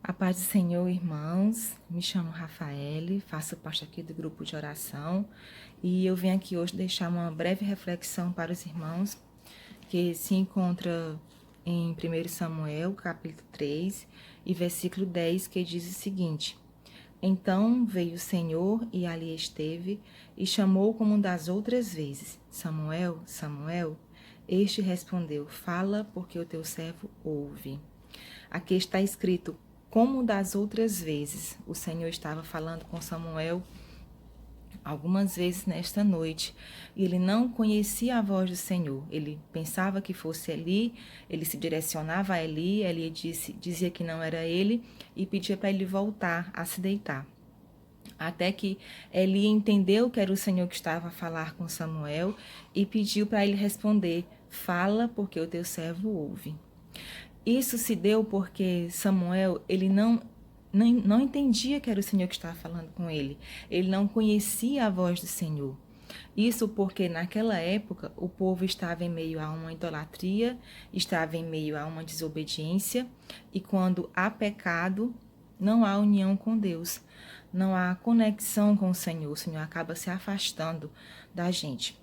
A paz do Senhor, irmãos. Me chamo Rafaele, faço parte aqui do grupo de oração e eu vim aqui hoje deixar uma breve reflexão para os irmãos que se encontra em 1 Samuel, capítulo 3 e versículo 10, que diz o seguinte: Então veio o Senhor e ali esteve e chamou como das outras vezes: Samuel, Samuel. Este respondeu: Fala, porque o teu servo ouve. Aqui está escrito: como das outras vezes. O Senhor estava falando com Samuel algumas vezes nesta noite, e ele não conhecia a voz do Senhor. Ele pensava que fosse Eli, ele se direcionava a Eli, Eli dizia que não era ele e pedia para ele voltar a se deitar. Até que Eli entendeu que era o Senhor que estava a falar com Samuel e pediu para ele responder: Fala, porque o teu servo ouve. Isso se deu porque Samuel, ele não entendia que era o Senhor que estava falando com ele. Ele não conhecia a voz do Senhor. Isso porque naquela época o povo estava em meio a uma idolatria, estava em meio a uma desobediência, e quando há pecado, não há união com Deus, não há conexão com o Senhor acaba se afastando da gente.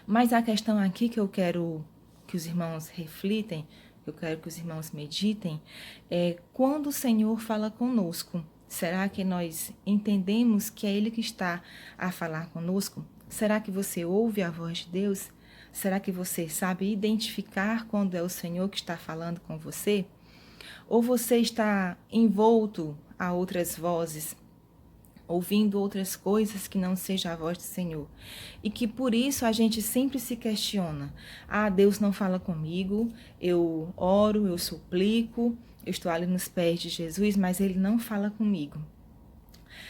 Mas a questão aqui que eu quero que os irmãos reflitem, eu quero que os irmãos meditem, é quando o Senhor fala conosco. Será que nós entendemos que é Ele que está a falar conosco? Será que você ouve a voz de Deus? Será que você sabe identificar quando é o Senhor que está falando com você? Ou você está envolto a outras vozes, ouvindo outras coisas que não seja a voz do Senhor? E que por isso a gente sempre se questiona: Deus não fala comigo, eu oro, eu suplico, eu estou ali nos pés de Jesus, mas Ele não fala comigo.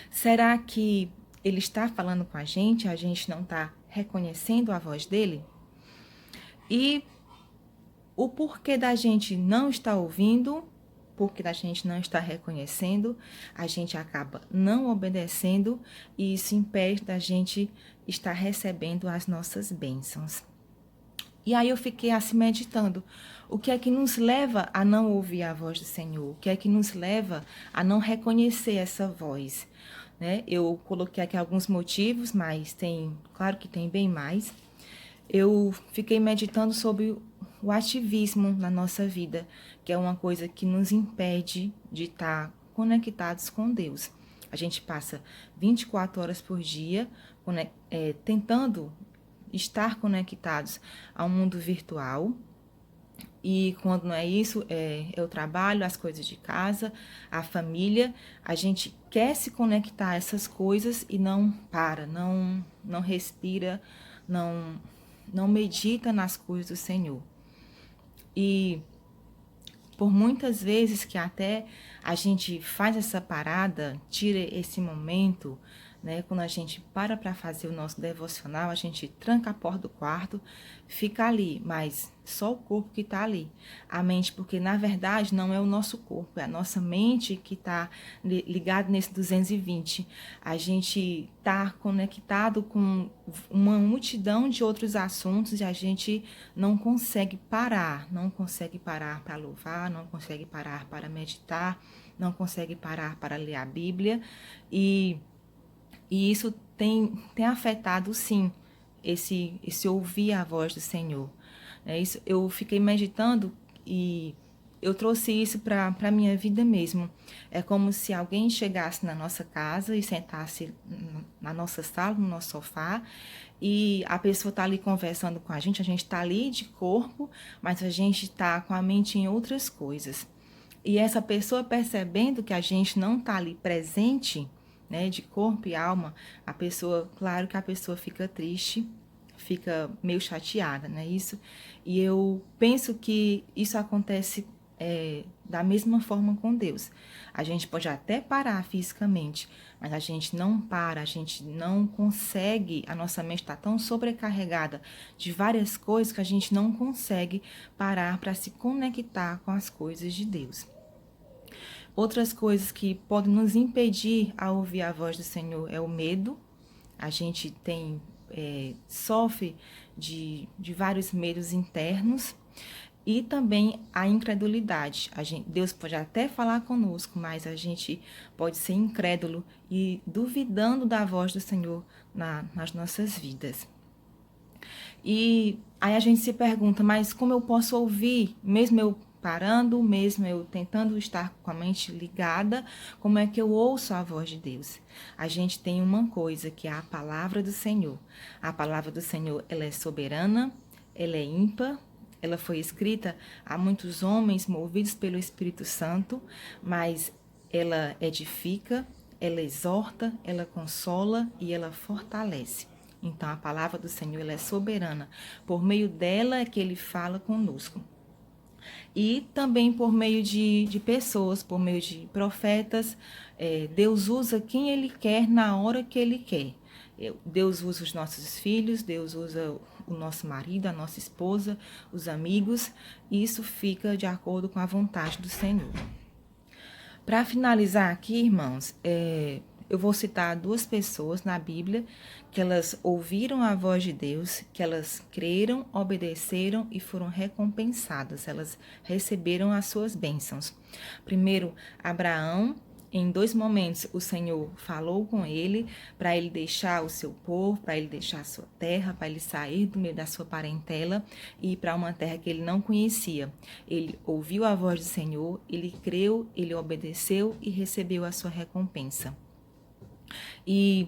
Será que Ele está falando com a gente não está reconhecendo a voz dEle? E o porquê da gente não estar ouvindo, porque da gente não está reconhecendo, a gente acaba não obedecendo e isso impede da gente estar recebendo as nossas bênçãos. E aí eu fiquei assim meditando, o que é que nos leva a não ouvir a voz do Senhor? O que é que nos leva a não reconhecer essa voz? Né? Eu coloquei aqui alguns motivos, mas claro que tem bem mais. Eu fiquei meditando sobre o ativismo na nossa vida, que é uma coisa que nos impede de estar conectados com Deus. A gente passa 24 horas por dia tentando estar conectados ao mundo virtual. E quando não é isso, é o trabalho, as coisas de casa, a família. A gente quer se conectar a essas coisas e não para, não respira, não medita nas coisas do Senhor. E por muitas vezes que até a gente faz essa parada, tira esse momento, né? Quando a gente para fazer o nosso devocional, a gente tranca a porta do quarto, fica ali, mas só o corpo que está ali. A mente, porque na verdade não é o nosso corpo, é a nossa mente que está ligada nesse 220. A gente está conectado com uma multidão de outros assuntos e a gente não consegue parar para louvar, não consegue parar para meditar, não consegue parar para ler a Bíblia, e isso tem afetado, sim, esse ouvir a voz do Senhor. Isso, eu fiquei meditando e eu trouxe isso para a minha vida mesmo. É como se alguém chegasse na nossa casa e sentasse na nossa sala, no nosso sofá, e a pessoa está ali conversando com a gente está ali de corpo, mas a gente está com a mente em outras coisas. E essa pessoa, percebendo que a gente não está ali presente, né, de corpo e alma, claro que a pessoa fica triste, fica meio chateada, né, isso? E eu penso que isso acontece da mesma forma com Deus. A gente pode até parar fisicamente, mas a gente não para, a gente não consegue, a nossa mente está tão sobrecarregada de várias coisas que a gente não consegue parar para se conectar com as coisas de Deus. Outras coisas que podem nos impedir a ouvir a voz do Senhor é o medo. A gente sofre de vários medos internos. e também a incredulidade. Deus pode até falar conosco, mas a gente pode ser incrédulo e duvidando da voz do Senhor nas nossas vidas. E aí a gente se pergunta, mas como eu posso ouvir, mesmo eu parando, mesmo eu tentando estar com a mente ligada, como é que eu ouço a voz de Deus? A gente tem uma coisa que é a palavra do Senhor. A palavra do Senhor, ela é soberana, ela é ímpar, ela foi escrita a muitos homens movidos pelo Espírito Santo, mas ela edifica, ela exorta, ela consola e ela fortalece. Então, a palavra do Senhor ela é soberana. Por meio dela é que ele fala conosco. E também por meio de pessoas, por meio de profetas. Deus usa quem ele quer na hora que ele quer. Deus usa os nossos filhos, Deus usa o nosso marido, a nossa esposa, os amigos. E isso fica de acordo com a vontade do Senhor. Para finalizar aqui, irmãos, eu vou citar 2 pessoas na Bíblia que elas ouviram a voz de Deus, que elas creram, obedeceram e foram recompensadas. Elas receberam as suas bênçãos. Primeiro, Abraão. Em 2 momentos, o Senhor falou com ele para ele deixar o seu povo, para ele deixar a sua terra, para ele sair do meio da sua parentela e ir para uma terra que ele não conhecia. Ele ouviu a voz do Senhor, ele creu, ele obedeceu e recebeu a sua recompensa. E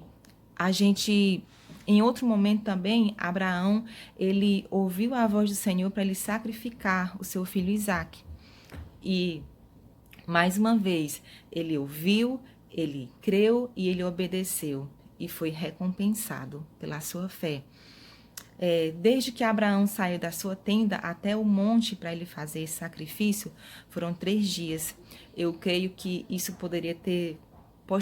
a gente, em outro momento também, Abraão, ele ouviu a voz do Senhor para ele sacrificar o seu filho Isaque. E mais uma vez, ele ouviu, ele creu e ele obedeceu e foi recompensado pela sua fé. Desde que Abraão saiu da sua tenda até o monte para ele fazer esse sacrifício, foram 3 dias. Eu creio que isso pode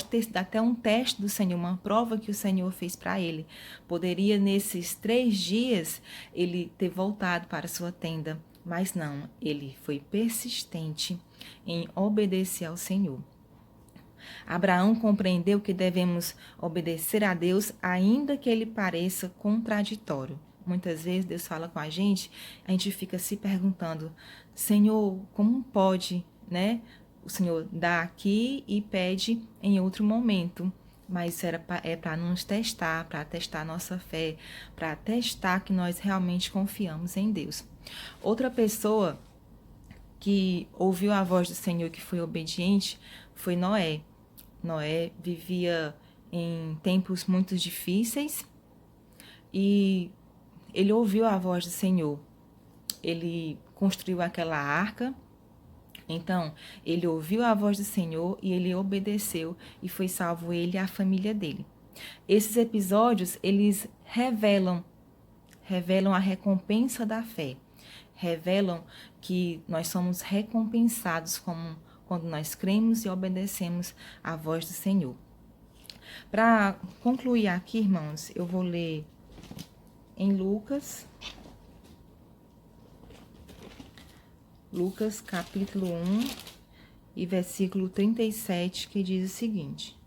ter sido até um teste do Senhor, uma prova que o Senhor fez para ele. Poderia, nesses 3 dias, ele ter voltado para a sua tenda, mas não, ele foi persistente em obedecer ao Senhor. Abraão compreendeu que devemos obedecer a Deus, ainda que ele pareça contraditório. Muitas vezes Deus fala com a gente fica se perguntando, Senhor, como pode, né? O Senhor dá aqui e pede em outro momento. Mas é para nos testar, para testar a nossa fé, para testar que nós realmente confiamos em Deus. Outra pessoa que ouviu a voz do Senhor, que foi obediente, foi Noé. Noé vivia em tempos muito difíceis e ele ouviu a voz do Senhor. Ele construiu aquela arca. Então, ele ouviu a voz do Senhor e ele obedeceu e foi salvo ele e a família dele. Esses episódios, eles revelam a recompensa da fé. Revelam que nós somos recompensados quando nós cremos e obedecemos à voz do Senhor. Para concluir aqui, irmãos, eu vou ler em Lucas capítulo 1 e versículo 37, que diz o seguinte: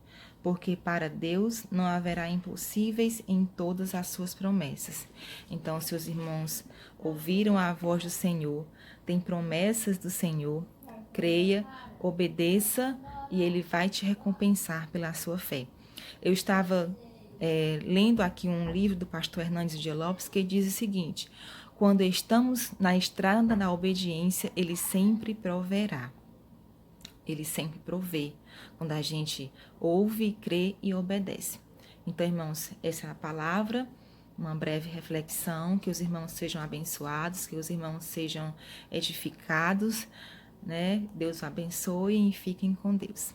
porque para Deus não haverá impossíveis em todas as suas promessas. Então, se os irmãos ouviram a voz do Senhor, tem promessas do Senhor, creia, obedeça e Ele vai te recompensar pela sua fé. Eu estava lendo aqui um livro do pastor Hernandes de Lopes que diz o seguinte: quando estamos na estrada da obediência, Ele sempre proverá. Ele sempre provê, quando a gente ouve, crê e obedece. Então, irmãos, essa é a palavra, uma breve reflexão, que os irmãos sejam abençoados, que os irmãos sejam edificados, né? Deus abençoe e fiquem com Deus.